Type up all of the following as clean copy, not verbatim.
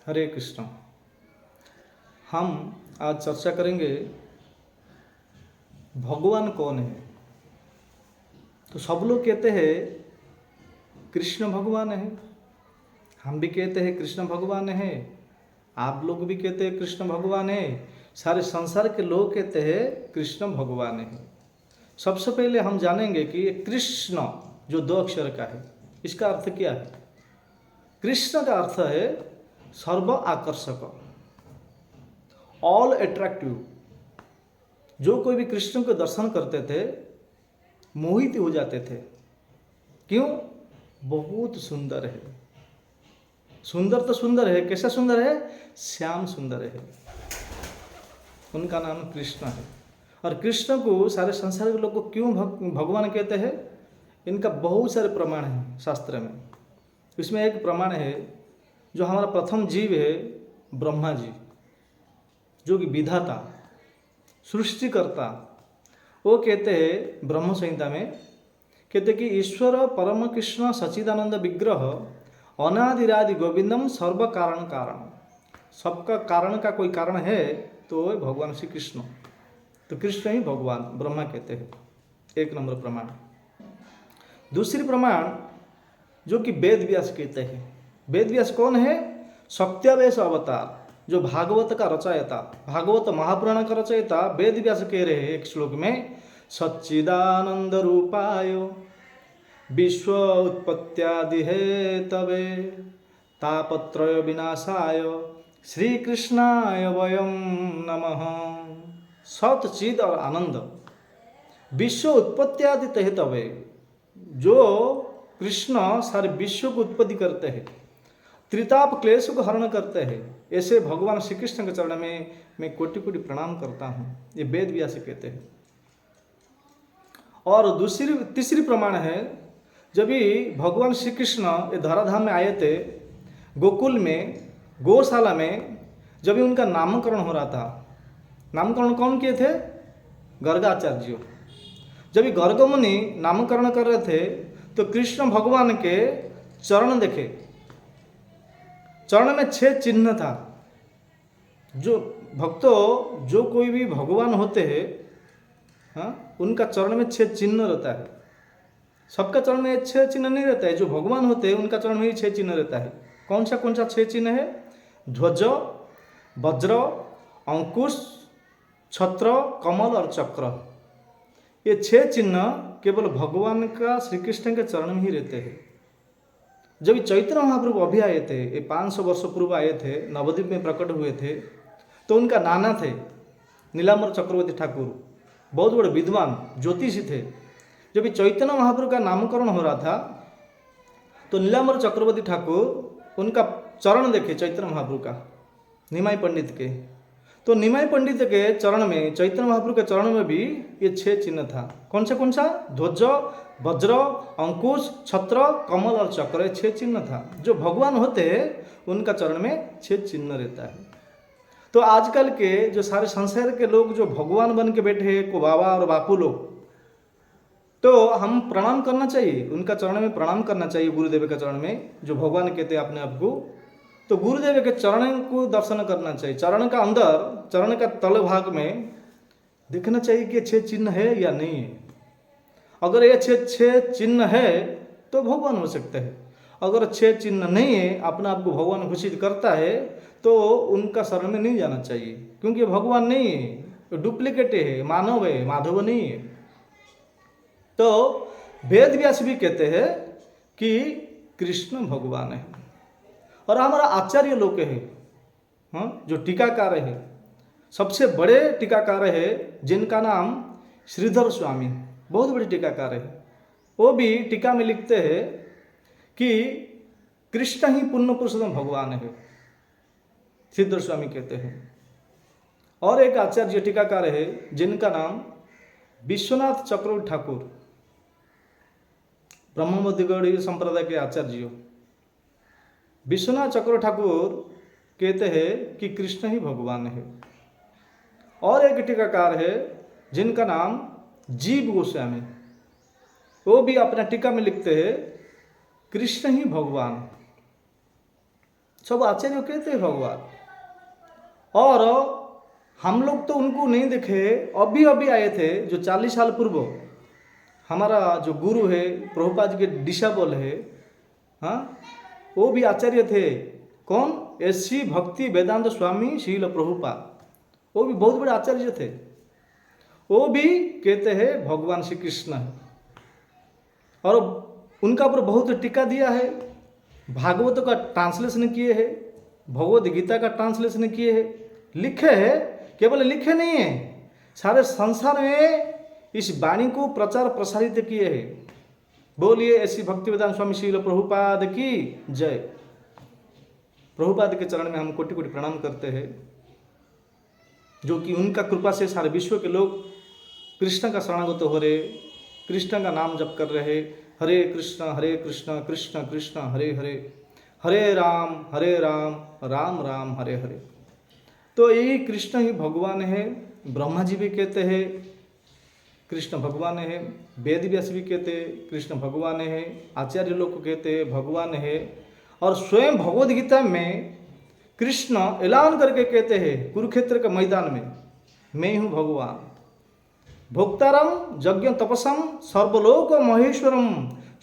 हरे कृष्ण। हम आज चर्चा करेंगे भगवान कौन है। तो सब लोग कहते हैं कृष्ण भगवान है, हम भी कहते हैं कृष्ण भगवान है, आप लोग भी कहते हैं कृष्ण भगवान है, सारे संसार के लोग कहते हैं कृष्ण भगवान है। सबसे पहले हम जानेंगे कि ये कृष्ण जो 2 अक्षर का है इसका अर्थ क्या है। कृष्ण का अर्थ है सर्व आकर्षक, ऑल अट्रैक्टिव। जो कोई भी कृष्ण को दर्शन करते थे मोहित हो जाते थे। क्यों? बहुत सुंदर है। सुंदर तो सुंदर है, कैसा सुंदर है? श्याम सुंदर है। उनका नाम कृष्ण है। और कृष्ण को सारे संसार के लोग को क्यों भगवान कहते हैं? इनका बहुत सारे प्रमाण हैं शास्त्र में। इसमें एक प्रमाण है, जो हमारा प्रथम जीव है ब्रह्मा जी, जो कि विधाता सृष्टिकर्ता, वो कहते हैं ब्रह्म संहिता में, कहते कि ईश्वर परम कृष्ण सच्चिदानंद विग्रह अनादिरादि गोविंदम सर्व कारण कारण। सबका कारण का कोई कारण है तो वो भगवान श्री कृष्ण। तो कृष्ण ही भगवान ब्रह्मा कहते हैं, 1 नंबर प्रमाण। दूसरी प्रमाण जो कि वेद व्यास कहते हैं। वेद व्यास कौन है? सत्यावेश अवतार, जो भागवत का रचयिता, भागवत महापुराण का रचयिता वेद व्यास कह रहे हैं एक श्लोक में, सच्चिदानंद रूपाय विश्व उत्पत्त्यादि हेतवे तापत्रय विनाशाय श्री कृष्णाय वयम नमः। सत चिद और आनंद, विश्व उत्पत्त्यादि हेतवे, जो कृष्ण सारे विश्व को उत्पत्ति करते हैं, त्रिताप क्लेश को हरण करते हैं, ऐसे भगवान श्री कृष्ण के चरण में मैं कोटि कोटि प्रणाम करता हूँ। ये वेद व्यास कहते हैं। और तीसरी प्रमाण है, जब भी भगवान श्री कृष्ण ये धराधाम में आए थे, गोकुल में गौशाला में, जब भी उनका नामकरण हो रहा था। नामकरण कौन किए थे? गर्गाचार्य। जब भी गर्ग मुनि नामकरण कर रहे थे तो कृष्ण भगवान के चरण देखे। चरण में 6 चिन्ह था। जो भक्तों, जो कोई भी भगवान होते हैं, हाँ, उनका चरण में 6 चिन्ह रहता है। सबका चरण में 6 चिन्ह नहीं रहता है। जो भगवान होते हैं उनका चरण में ही 6 चिन्ह रहता है। कौन सा 6 चिन्ह है? ध्वज, वज्र, अंकुश, छत्र, कमल और चक्र। ये 6 चिन्ह केवल भगवान का श्री कृष्ण के चरण में ही रहते हैं। जब चैतन्य महाप्रभु अभी आए थे, ये 500 वर्ष पूर्व आए थे, नवद्वीप में प्रकट हुए थे, तो उनका नाना थे नीलाम्बर चक्रवर्ती ठाकुर, बहुत बड़े विद्वान ज्योतिषी थे। जब चैतन्य महाप्रभु का नामकरण हो रहा था तो नीलाम्बर चक्रवर्ती ठाकुर उनका चरण देखे, चैतन्य महाप्रभु का, निमाई पंडित के। तो निमाई पंडित के चरण में, चैतन्य महाप्रभु के चरण में भी ये 6 चिन्ह था। कौन सा? ध्वज, वज्र, अंकुश, छत्र, कमल और चक्र, 6 चिन्ह था। जो भगवान होते हैं उनका चरण में 6 चिन्ह रहता है। तो आजकल के जो सारे संसार के लोग जो भगवान बन के बैठे हैं, को बाबा और बापू लोग, तो हम प्रणाम करना चाहिए, उनका चरण में प्रणाम करना चाहिए, गुरुदेव के चरण में, जो भगवान कहते हैं अपने आप को। तो गुरुदेव के चरण को दर्शन करना चाहिए। चरण का अंदर, चरण का तल भाग में देखना चाहिए कि 6 चिन्ह है या नहीं है। अगर ये 6 चिन्ह है तो भगवान हो सकते हैं। अगर 6 चिन्ह नहीं है, अपने आप को भगवान घोषित करता है, तो उनका शरण में नहीं जाना चाहिए, क्योंकि भगवान नहीं है, डुप्लीकेट है, मानव है, माधव नहीं है। तो वेद व्यास भी कहते हैं कि कृष्ण भगवान है। और हमारा आचार्य लोग है, हाँ, जो टीकाकार है, सबसे बड़े टीकाकार है, जिनका नाम श्रीधर स्वामी, बहुत बड़े टीकाकार है। वो भी टीका में लिखते हैं कि कृष्ण ही पुण्य पुरुषोत्तम भगवान है, श्रीधर स्वामी कहते हैं। और एक आचार्य टीकाकार है जिनका नाम विश्वनाथ चक्रवर्ती ठाकुर, ब्रह्मोद्गीर संप्रदाय के आचार्य विश्वनाथ चक्रवर्ती ठाकुर कहते हैं कि कृष्ण ही भगवान है। और एक टीकाकार है जिनका नाम जीव गोस्वामी, वो भी अपना टीका में लिखते हैं कृष्ण ही भगवान। सब आचार्य कहते हैं भगवान। और हम लोग तो उनको नहीं देखे, अभी अभी आए थे, जो 40 साल पूर्व हमारा जो गुरु है, प्रभुपाद जी के डिसाबल है, हाँ, वो भी आचार्य थे। कौन? एससी भक्ति वेदांत स्वामी शील प्रभुपाद, वो भी बहुत बड़े आचार्य थे। वो भी कहते हैं भगवान श्री कृष्ण है, और उनका ऊपर बहुत टीका दिया है, भागवत का ट्रांसलेशन किए हैं, भगवद गीता का ट्रांसलेशन किए हैं, लिखे हैं। केवल लिखे नहीं है, सारे संसार में इस वाणी को प्रचार प्रसारित किए हैं। बोलिए ऐसी भक्ति वेदांत स्वामी श्रील प्रभुपाद की जय। प्रभुपाद के चरण में हम कोटि कोटि प्रणाम करते हैं, जो कि उनका कृपा से सारे विश्व के लोग कृष्ण का शरणागत हो रहे, कृष्ण का नाम जप कर रहे। हरे कृष्ण कृष्ण कृष्ण हरे हरे, हरे राम राम राम हरे हरे। तो यही कृष्ण ही भगवान है। ब्रह्मा जी भी कहते हैं कृष्ण भगवान है, वेद व्यास भी कहते हैं कृष्ण भगवान है, आचार्य लोग को कहते हैं भगवान है। और स्वयं भगवद गीता में कृष्ण ऐलान करके कहते हैं कुरुक्षेत्र के मैदान में, मैं हूँ भगवान, भोक्तारम यज्ञ तपसम सर्वलोक महेश्वरम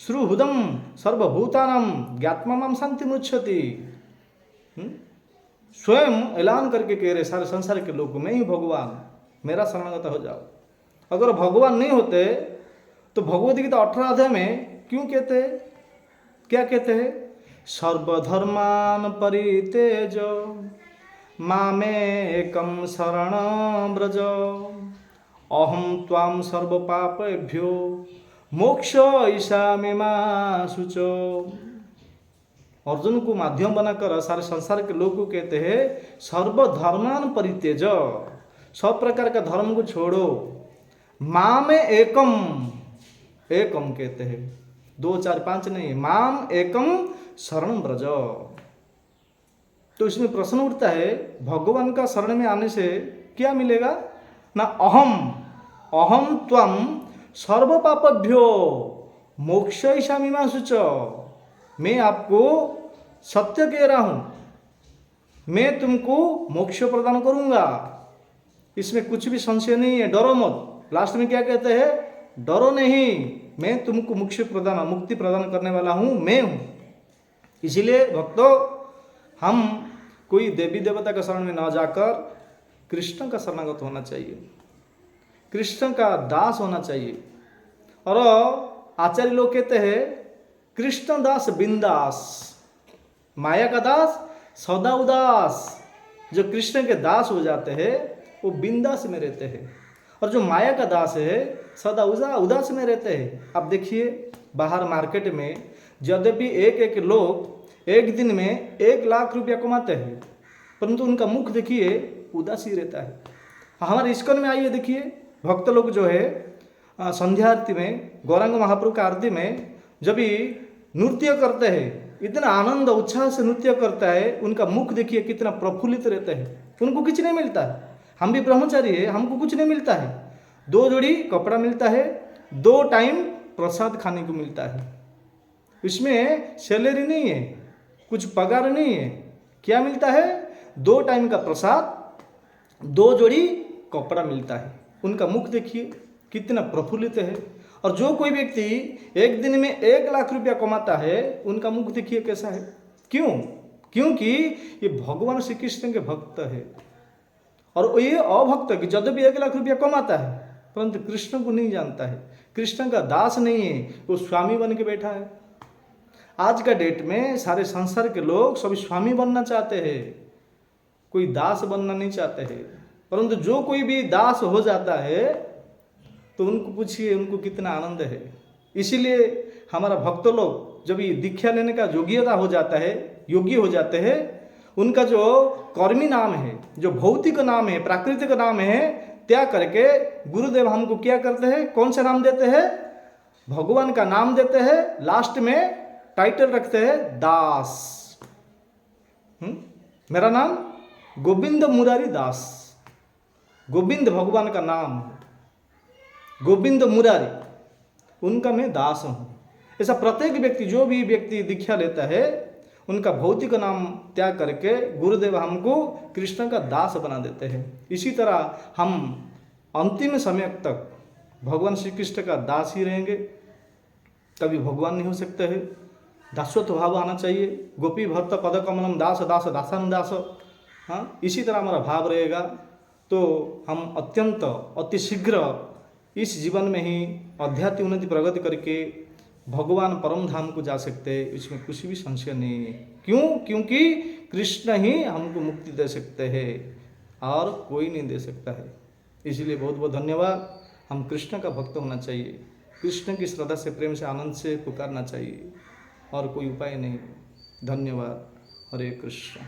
श्रुहुदम सर्वभूतानम ज्ञात्मा माम शांति मुच्छति। स्वयं ऐलान करके कह रहे सारे संसार के लोग, मैं ही भगवान, मेरा शरणागत हो जाओ। अगर भगवान नहीं होते तो भगवद गीता 18 अध्याय में क्यों कहते हैं, क्या कहते हैं? सर्वधर्मान परित्यज्य मामेकं शरणं व्रज अहं त्वां सर्वपापेभ्यो मोक्षयिष्यामि मा शुचो। अर्जुन को माध्यम बनाकर सारे संसार के लोग को कहते हैं सर्वधर्मान परित्यज्य, सब प्रकार का धर्म को छोड़ो। माम एकम, एकम कहते हैं, 2 4 5 नहीं, माम एकम शरण ब्रज। तो इसमें प्रश्न उठता है भगवान का शरण में आने से क्या मिलेगा ना? अहम त्वम सर्व पापभ्यो मोक्षयिष्यामि मा शुचो। मैं आपको सत्य कह रहा हूं, मैं तुमको मोक्ष प्रदान करूंगा, इसमें कुछ भी संशय नहीं है, डरो मत। लास्ट में क्या कहते हैं? डरो नहीं, मैं तुमको मुक्ति प्रदान करने वाला हूं, मैं हूं। इसीलिए भक्तों, हम कोई देवी देवता का शरण में न जाकर कृष्ण का शरणागत होना चाहिए, कृष्ण का दास होना चाहिए। और आचार्य लोग कहते हैं कृष्ण दास बिंदास, माया का दास सदा उदास। जो कृष्ण के दास हो जाते हैं वो बिंदास में रहते हैं, और जो माया का दास है सदा उदास में रहते हैं। अब देखिए बाहर मार्केट में यद्यपि एक लोग एक दिन में 1 लाख रुपया कमाते हैं, परंतु उनका मुख देखिए उदासी रहता है। हमारे इस्कॉन में आइए, देखिए भक्त लोग जो है संध्या आरती में, गौरांग महाप्रभु का आरती में जब भी नृत्य करते हैं, इतना आनंद उत्साह से नृत्य करता है, उनका मुख देखिए कितना प्रफुल्लित रहता है। उनको कुछ नहीं मिलता है, हम भी ब्रह्मचारी है, हमको कुछ नहीं मिलता है, 2 जोड़ी कपड़ा मिलता है, 2 टाइम प्रसाद खाने को मिलता है। इसमें सैलरी नहीं है, कुछ पगार नहीं है, क्या मिलता है? 2 टाइम का प्रसाद, 2 जोड़ी कपड़ा मिलता है। उनका मुख देखिए कितना प्रफुल्लित है। और जो कोई व्यक्ति एक दिन में 1 लाख रुपया कमाता है, उनका मुख देखिए कैसा है। क्यों? क्योंकि ये भगवान श्री कृष्ण के भक्त है। और ये अभक्त कि जब भी 1 लाख रुपया कमाता है, परंतु कृष्ण को नहीं जानता है, कृष्ण का दास नहीं है, वो स्वामी बन के बैठा है। आज का डेट में सारे संसार के लोग सभी स्वामी बनना चाहते हैं, कोई दास बनना नहीं चाहते हैं। परंतु जो कोई भी दास हो जाता है तो उनको पूछिए उनको कितना आनंद है। इसीलिए हमारा भक्त लोग जब ये दीक्षा लेने का योग्यता हो जाता है, योग्य हो जाते हैं, उनका जो कर्मी नाम है, जो भौतिक नाम है, प्राकृतिक नाम है, त्याग करके गुरुदेव हमको क्या करते हैं? कौन सा नाम देते हैं? भगवान का नाम देते हैं। लास्ट में टाइटल रखते हैं दास। मेरा नाम गोविंद मुरारी दास, गोविंद भगवान का नाम, गोविंद मुरारी, उनका मैं दास हूँ। ऐसा प्रत्येक व्यक्ति, जो भी व्यक्ति दीक्षा लेता है, उनका भौतिक नाम त्याग करके गुरुदेव हमको कृष्ण का दास बना देते हैं। इसी तरह हम अंतिम समय तक भगवान श्री कृष्ण का दास ही रहेंगे, कभी भगवान नहीं हो सकते हैं। दासत्व भाव आना चाहिए। गोपी भक्त पद कमलम दास दास दासान दास, हाँ, इसी तरह हमारा भाव रहेगा तो हम अत्यंत अति शीघ्र इस जीवन में ही आध्यात्मिक उन्नति प्रगति करके भगवान परम धाम को जा सकते हैं, इसमें कुछ भी संशय नहीं है। क्यों? क्योंकि कृष्ण ही हमको मुक्ति दे सकते हैं और कोई नहीं दे सकता है। इसलिए बहुत बहुत धन्यवाद। हम कृष्ण का भक्त होना चाहिए, कृष्ण की श्रद्धा से प्रेम से आनंद से पुकारना चाहिए और कोई उपाय नहीं। धन्यवाद। हरे कृष्ण।